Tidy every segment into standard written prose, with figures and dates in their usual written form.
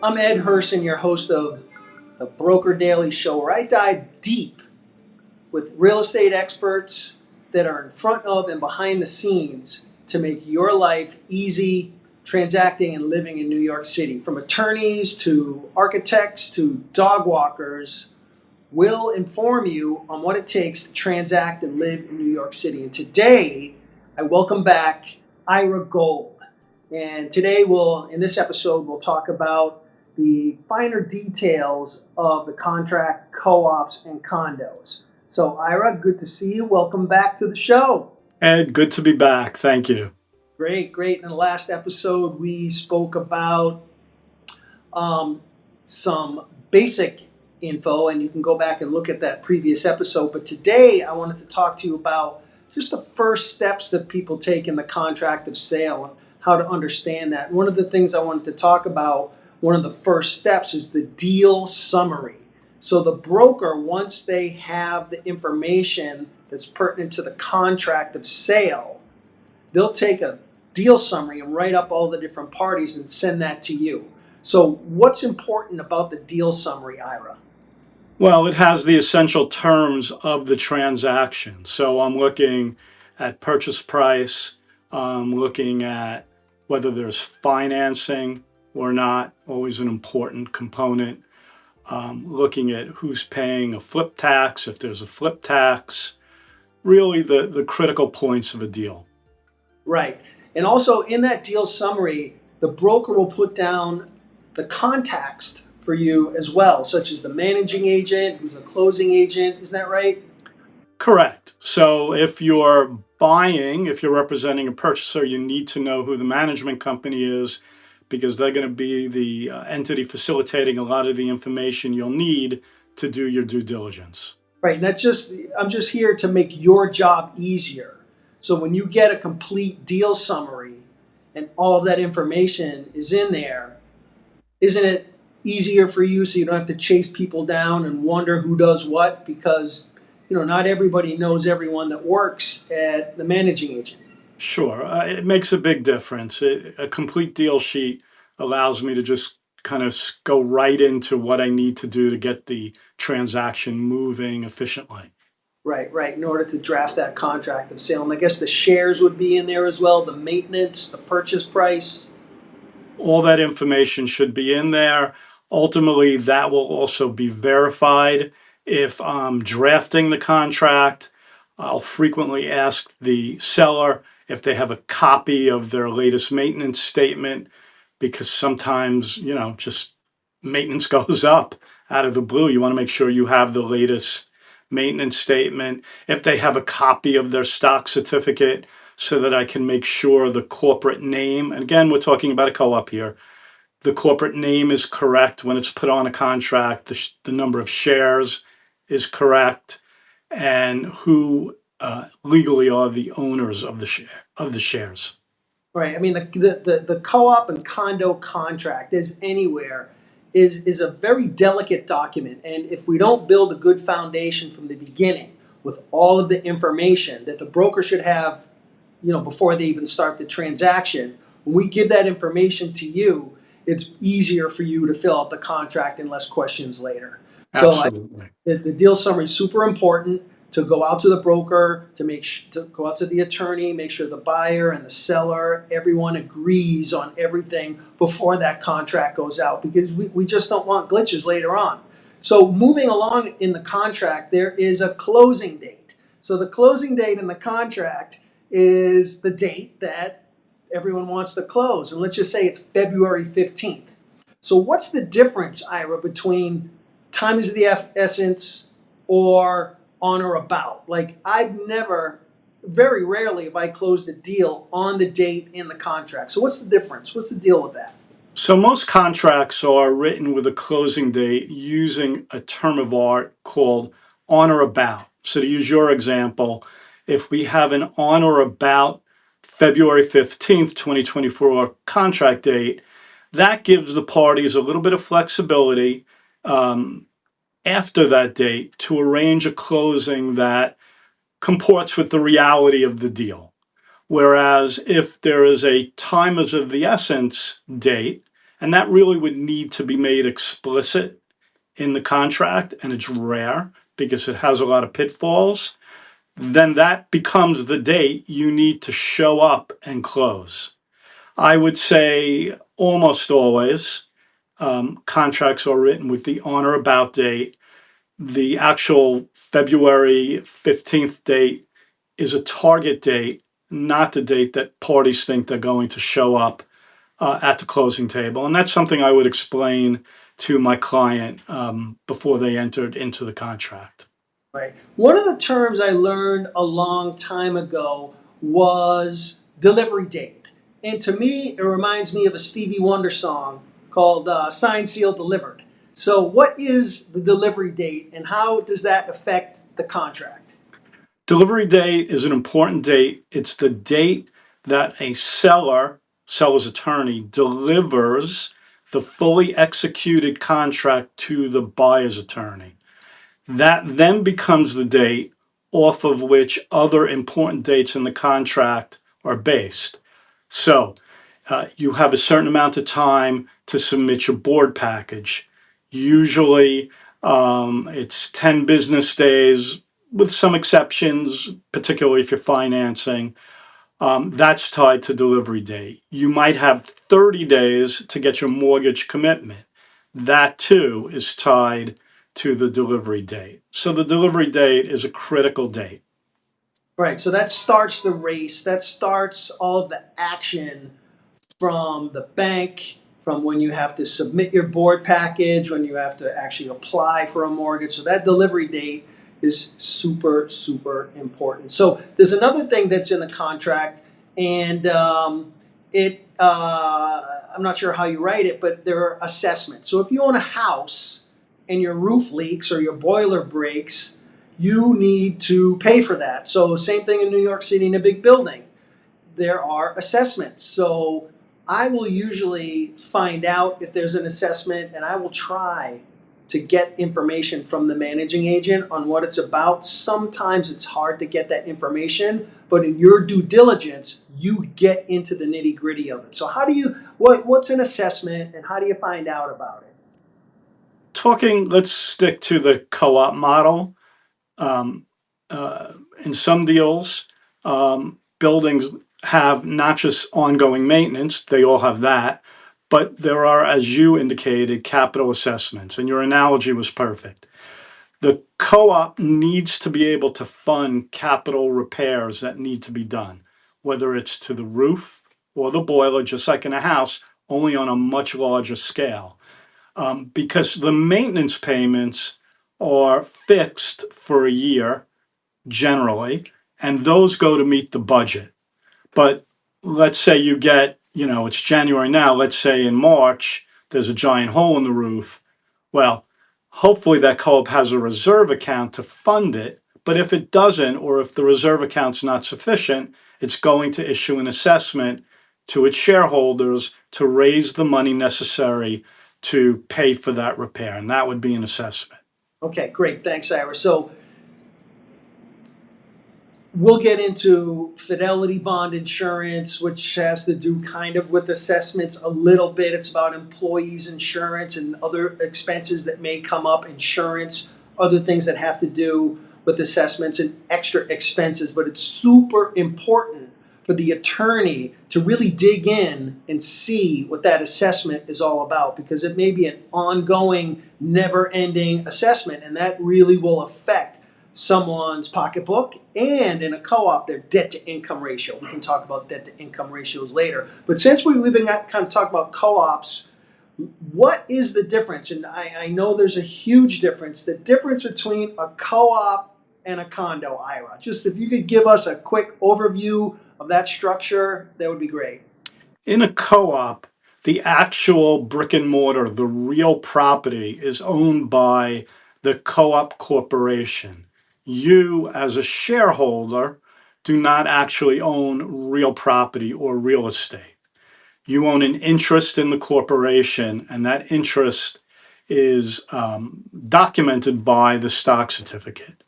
I'm Ed Herson, your host of the Broker Daily Show, where I dive deep with real estate experts that are in front of and behind the scenes to make your life easy transacting and living in New York City. From attorneys to architects to dog walkers, we'll inform you on what it takes to transact and live in New York City. And today, I welcome back Ira Gold. And today, in this episode, we'll talk about the finer details of the contract, co-ops, and condos. So, Ira, good to see you. Welcome back to the show. Ed, good to be back. Thank you. Great, great. In the last episode, we spoke about some basic info, and you can go back and look at that previous episode. But today, I wanted to talk to you about just the first steps that people take in the contract of sale and how to understand that. One of the things I wanted to talk about, one of the first steps, is the deal summary. So the broker, once they have the information that's pertinent to the contract of sale, they'll take a deal summary and write up all the different parties and send that to you. So what's important about the deal summary, Ira? Well, it has the essential terms of the transaction. So I'm looking at purchase price, I'm looking at whether there's financing or not, always an important component. Looking at who's paying a flip tax, if there's a flip tax, really the critical points of a deal. Right. And also in that deal summary, the broker will put down the context for you as well, such as the managing agent, who's the closing agent. Isn't that right? Correct. So if you're buying, if you're representing a purchaser, you need to know who the management company is because they're going to be the entity facilitating a lot of the information you'll need to do your due diligence. Right. And I'm just here to make your job easier. So when you get a complete deal summary and all of that information is in there, isn't it easier for you so you don't have to chase people down and wonder who does what? Because, not everybody knows everyone that works at the managing agent. Sure. It makes a big difference. A complete deal sheet allows me to just kind of go right into what I need to do to get the transaction moving efficiently. Right, right. In order to draft that contract of sale. And I guess the shares would be in there as well, the maintenance, the purchase price. All that information should be in there. Ultimately, that will also be verified. If I'm drafting the contract, I'll frequently ask the seller if they have a copy of their latest maintenance statement, because sometimes, just maintenance goes up out of the blue. You want to make sure you have the latest maintenance statement. If they have a copy of their stock certificate, so that I can make sure the corporate name, and again, we're talking about a co-op here, the corporate name is correct when it's put on a contract, the number of shares is correct, and who legally are the owners of the shares. Right. I mean, the co-op and condo contract is a very delicate document. And if we don't build a good foundation from the beginning with all of the information that the broker should have, before they even start the transaction, when we give that information to you, it's easier for you to fill out the contract and less questions later. Absolutely. The deal summary is super important to go out to the broker, to go out to the attorney, make sure the buyer and the seller, everyone agrees on everything before that contract goes out, because we just don't want glitches later on. So moving along in the contract, there is a closing date. So the closing date in the contract is the date that everyone wants to close. And let's just say it's February 15th. So what's the difference, Ira, between time is of the essence or on or about? Like, very rarely have I closed a deal on the date in the contract. So what's the difference? What's the deal with that? So most contracts are written with a closing date using a term of art called on or about. So to use your example, if we have an on or about February 15th, 2024 contract date, that gives the parties a little bit of flexibility after that date to arrange a closing that comports with the reality of the deal. Whereas if there is a time is of the essence date, And that really would need to be made explicit in the contract, and it's rare because it has a lot of pitfalls. Then that becomes the date you need to show up and close. I would say almost always contracts are written with the on or about date. The actual February 15th date is a target date, not the date that parties think they're going to show up at the closing table. And that's something I would explain to my client before they entered into the contract. Right. One of the terms I learned a long time ago was delivery date. And to me, it reminds me of a Stevie Wonder song called Signed, Sealed, Delivered. So, what is the delivery date and how does that affect the contract? Delivery date is an important date. It's the date that a seller's attorney, delivers the fully executed contract to the buyer's attorney. That then becomes the date off of which other important dates in the contract are based. So you have a certain amount of time to submit your board package. Usually it's 10 business days, with some exceptions, particularly if you're financing. That's tied to delivery date. You might have 30 days to get your mortgage commitment. That too is tied to the delivery date. So the delivery date is a critical date. Right. So, that starts the race, that starts all of the action from the bank, from when you have to submit your board package, when you have to actually apply for a mortgage. So that delivery date is super, super important. So there's another thing that's in the contract, and I'm not sure how you write it, but there are assessments. So if you own a house and your roof leaks or your boiler breaks, you need to pay for that. So same thing in New York City in a big building, there are assessments. So I will usually find out if there's an assessment and I will try to get information from the managing agent on what it's about. Sometimes it's hard to get that information, but in your due diligence, you get into the nitty gritty of it. So what's an assessment and how do you find out about it? Let's stick to the co op model. Um, uh, in some deals, buildings have not just ongoing maintenance, they all have that, but there are, as you indicated, capital assessments, and your analogy was perfect. The co op needs to be able to fund capital repairs that need to be done, whether it's to the roof or the boiler, just like in a house, only on a much larger scale. Because the maintenance payments are fixed for a year generally, and those go to meet the budget. But let's say it's January now, let's say in March, there's a giant hole in the roof. Well, hopefully that co-op has a reserve account to fund it. But if it doesn't, or if the reserve account's not sufficient, it's going to issue an assessment to its shareholders to raise the money necessary to pay for that repair. And that would be an assessment. Okay, great. Thanks, Ira. So we'll get into fidelity bond insurance, which has to do kind of with assessments a little bit. It's about employees insurance and other expenses that may come up, insurance, other things that have to do with assessments and extra expenses. But it's super important for the attorney to really dig in and see what that assessment is all about, because it may be an ongoing, never ending assessment, and that really will affect someone's pocketbook and in a co-op their debt to income ratio. We can talk about debt to income ratios later. But since we've been kind of talking about co-ops, what is the difference? And I know there's a huge difference. The difference between a co-op and a condo, Ira. Just if you could give us a quick overview of that structure, that would be great. In a co op, the actual brick and mortar, the real property, is owned by the co op corporation. You, as a shareholder, do not actually own real property or real estate. You own an interest in the corporation, and that interest is documented by the stock certificate.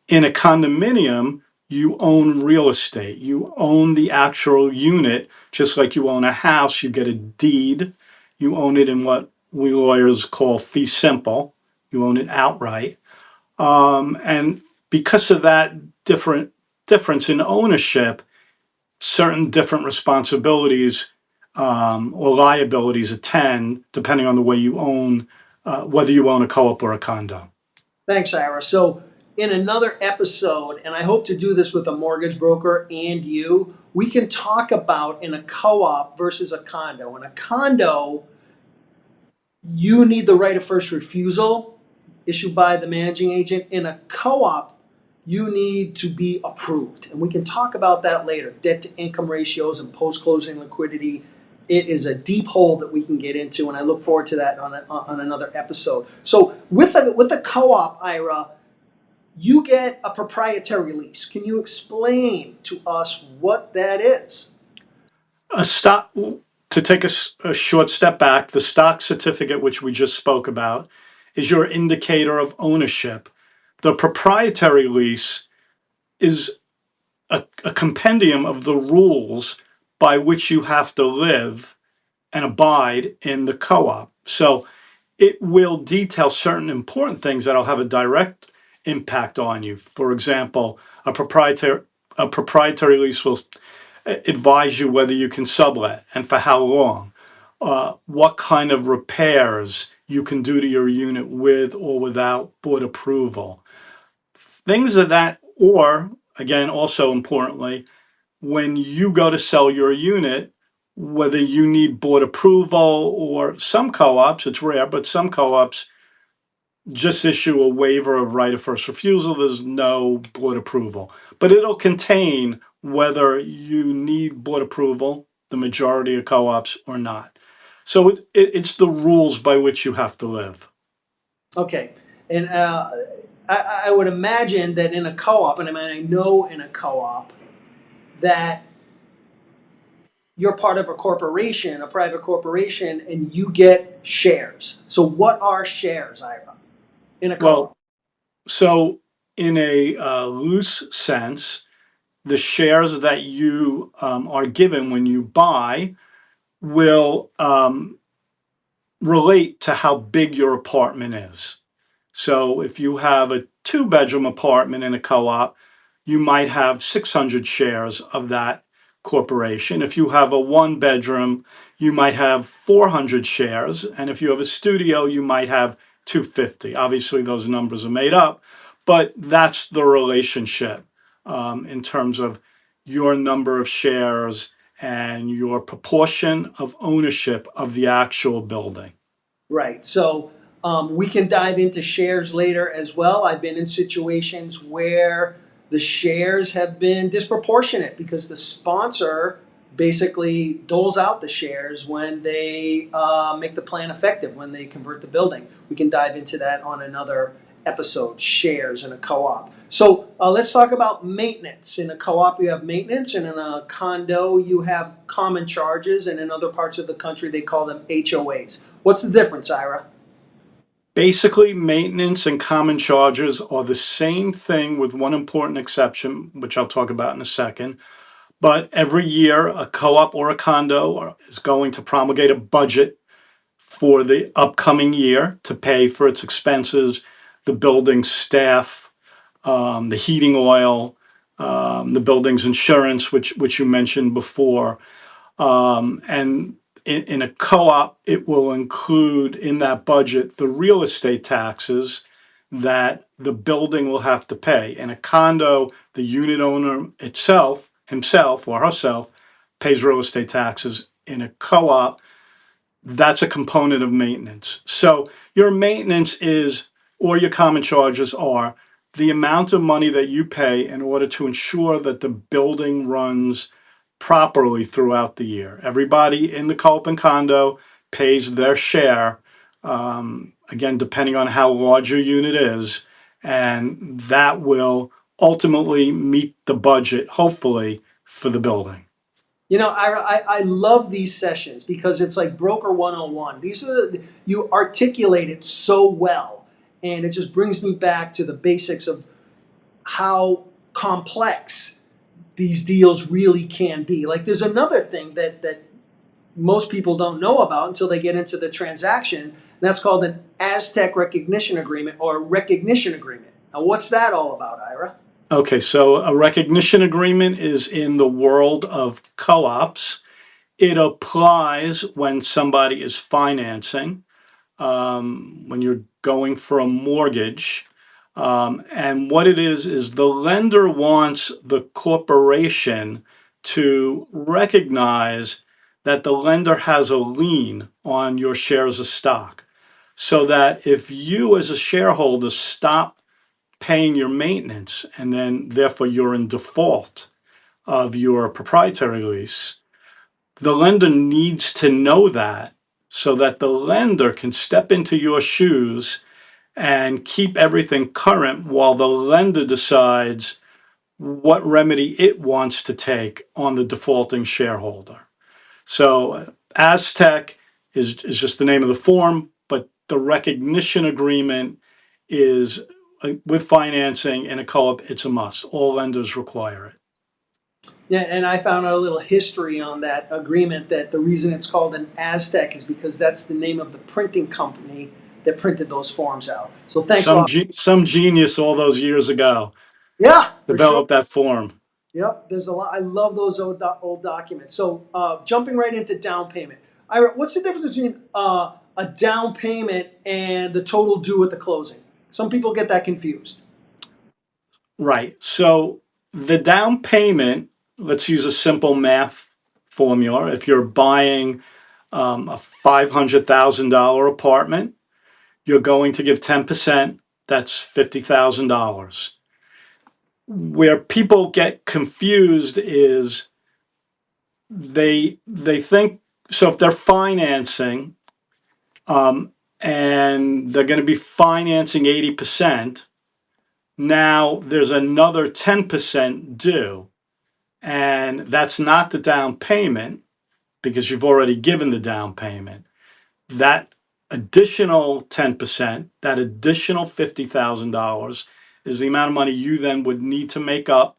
In a condominium, you own real estate. You own the actual unit, just like you own a house. You get a deed. You own it in what we lawyers call fee simple. You own it outright. And because of that difference in ownership, certain different responsibilities or liabilities attend depending on the way you own, whether you own a co-op or a condo. Thanks, Ira. So, in another episode, and I hope to do this with a mortgage broker and you, we can talk about in a co op versus a condo. In a condo, you need the right of first refusal issued by the managing agent. In a co op, you need to be approved. And we can talk about that later. Debt to income ratios and post closing liquidity. It is a deep hole that we can get into, and I look forward to that on another episode. So, with the co op, Ira, you get a proprietary lease. Can you explain to us what that is? A stock, to take a short step back, the stock certificate, which we just spoke about, is your indicator of ownership. The proprietary lease is a compendium of the rules by which you have to live and abide in the co-op. So it will detail certain important things that'll have a direct impact on you. For example, a proprietary lease will advise you whether you can sublet and for how long, what kind of repairs you can do to your unit with or without board approval. Things of that, or again, also importantly, when you go to sell your unit, whether you need board approval or some co-ops, it's rare, but some co-ops just issue a waiver of right of first refusal. There's no board approval, but it'll contain whether you need board approval, the majority of co-ops, or not. So it's the rules by which you have to live. Okay, and I would imagine that in a co-op, and I mean I know in a co-op that you're part of a corporation, a private corporation, and you get shares. So what are shares, Ira, in a co-op? Well, so in a loose sense, the shares that you are given when you buy will relate to how big your apartment is. So if you have a two-bedroom apartment in a co-op, you might have 600 shares of that corporation. If you have a one-bedroom, you might have 400 shares. And if you have a studio, you might have 250. Obviously, those numbers are made up, but that's the relationship in terms of your number of shares and your proportion of ownership of the actual building. Right. So we can dive into shares later as well. I've been in situations where the shares have been disproportionate because the sponsor basically doles out the shares when they make the plan effective, when they convert the building. We can dive into that on another episode, shares in a co-op. So let's talk about maintenance. In a co-op, you have maintenance, and in a condo, you have common charges, and in other parts of the country, they call them HOAs. What's the difference, Ira? Basically, maintenance and common charges are the same thing with one important exception, which I'll talk about in a second. But every year, a co-op or a condo is going to promulgate a budget for the upcoming year to pay for its expenses, the building staff, the heating oil, the building's insurance, which you mentioned before. And in a co-op, it will include in that budget the real estate taxes that the building will have to pay. In a condo, the unit owner himself or herself, pays real estate taxes. In a co-op, that's a component of maintenance. So your maintenance is, or your common charges are, the amount of money that you pay in order to ensure that the building runs properly throughout the year. Everybody in the co-op and condo pays their share, again, depending on how large your unit is, and that will ultimately meet the budget, hopefully, for the building. You know, I love these sessions because it's like Broker 101. These are you articulate it so well, and it just brings me back to the basics of how complex these deals really can be. Like there's another thing that most people don't know about until they get into the transaction. And that's called an Aztec recognition agreement or recognition agreement. Now, what's that all about, Ira? Okay, so a recognition agreement is in the world of co-ops. It applies when somebody is financing, when you're going for a mortgage. And what it is the lender wants the corporation to recognize that the lender has a lien on your shares of stock. So that if you as a shareholder stop paying your maintenance and then therefore you're in default of your proprietary lease, the lender needs to know that so that the lender can step into your shoes and keep everything current while the lender decides what remedy it wants to take on the defaulting shareholder. So Aztec is just the name of the form, but the recognition agreement is with financing in a co-op, it's a must. All lenders require it. Yeah, and I found out a little history on that agreement that the reason it's called an Aztec is because that's the name of the printing company that printed those forms out. So thanks a lot. Some genius all those years ago Yeah, for sure. developed that form. Yep, there's a lot. I love those old documents. So jumping right into down payment. Ira, what's the difference between a down payment and the total due at the closing? Some people get that confused. Right. So the down payment, let's use a simple math formula. If you're buying a $500,000 apartment, you're going to give 10%, that's $50,000. Where people get confused is they think, so if they're financing and they're going to be financing 80%, now there's another 10% due. And that's not the down payment because you've already given the down payment. That additional 10%, that additional $50,000 is the amount of money you then would need to make up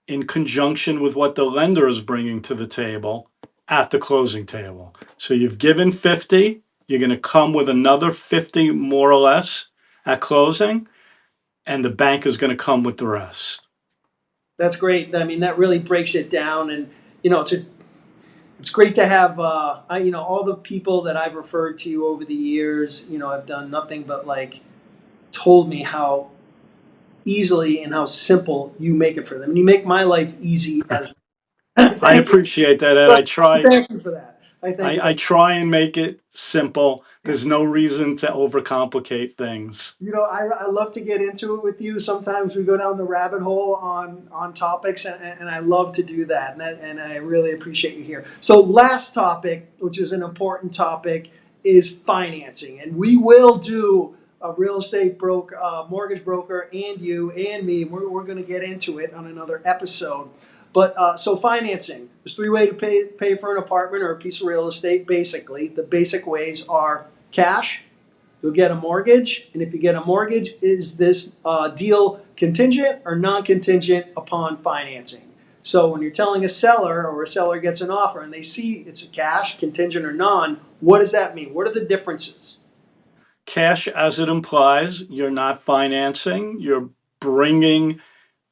in conjunction with what the lender is bringing to the table at the closing table. So you've given 50, you're going to come with another 50 more or less at closing, and the bank is going to come with the rest. That's great. I mean, that really breaks it down, and you know, it's great to have all the people that I've referred to over the years. You know, have done nothing but like told me how easily and how simple you make it for them. And you make my life easy as well. I Thank you. appreciate that, Ed. Thank you for that. I thank you for I that. try and make it simple. There's no reason to overcomplicate things. You know, I love to get into it with you. Sometimes we go down the rabbit hole on topics, and I love to do that. And I really appreciate you here. So, last topic, which is an important topic, is financing. And we will do a real estate mortgage broker, and you and me. We're going to get into it on another episode. But so financing, there's three ways to pay for an apartment or a piece of real estate. Basically, the basic ways are cash. You'll get a mortgage, and if you get a mortgage, is this deal contingent or non-contingent upon financing? So when you're telling a seller or a seller gets an offer and they see it's a cash, contingent or non, what does that mean? What are the differences? Cash, as it implies, you're not financing, you're bringing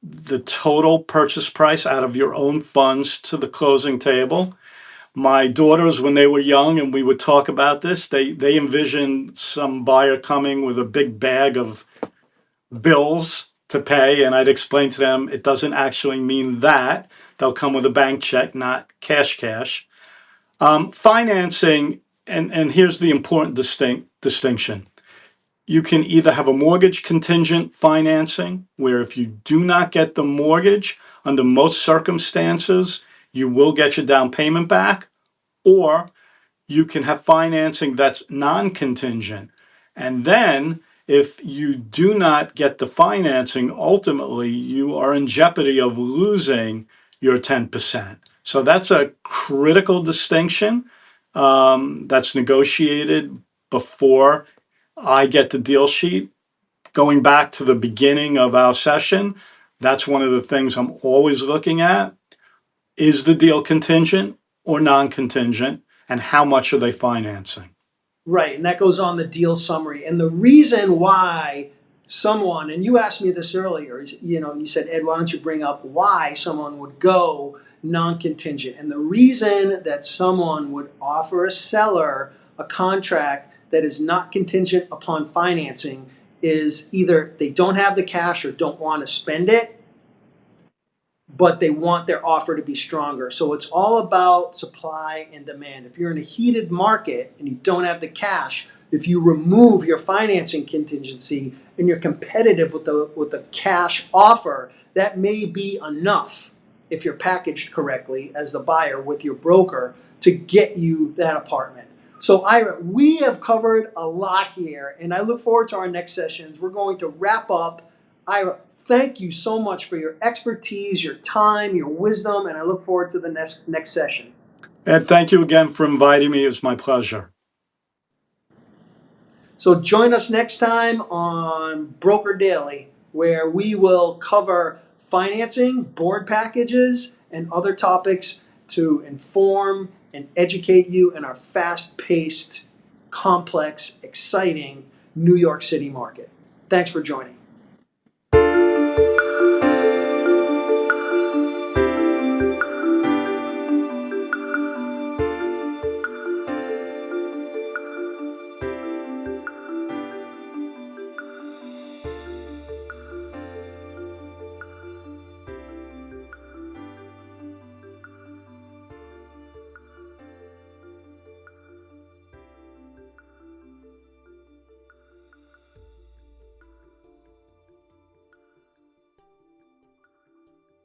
the total purchase price out of your own funds to the closing table. My daughters, when they were young and we would talk about this, they envisioned some buyer coming with a big bag of bills to pay, and I'd explain to them it doesn't actually mean that. They'll come with a bank check, not cash. Financing, and here's the important distinction. You can either have a mortgage contingent financing, where if you do not get the mortgage, under most circumstances, you will get your down payment back, or you can have financing that's non-contingent. And then if you do not get the financing, ultimately you are in jeopardy of losing your 10%. So that's a critical distinction that's negotiated before I get the deal sheet. Going back to the beginning of our session, that's one of the things I'm always looking at. Is the deal contingent or non-contingent? and how much are they financing. Right, and that goes on the deal summary. And the reason why someone, and you asked me this earlier, is, you said, Ed, why don't you bring up why someone would go non-contingent? And the reason that someone would offer a seller a contract that is not contingent upon financing is either they don't have the cash or don't want to spend it, but they want their offer to be stronger. So it's all about supply and demand. If you're in a heated market and you don't have the cash, if you remove your financing contingency and you're competitive with the cash offer, that may be enough if you're packaged correctly as the buyer with your broker to get you that apartment. So Ira, we have covered a lot here, and I look forward to our next sessions. We're going to wrap up. Ira, thank you so much for your expertise, your time, your wisdom, and I look forward to the next session. Ed, thank you again for inviting me. It was my pleasure. So join us next time on Broker Daily, where we will cover financing, board packages, and other topics to inform and educate you in our fast-paced, complex, exciting New York City market. Thanks for joining.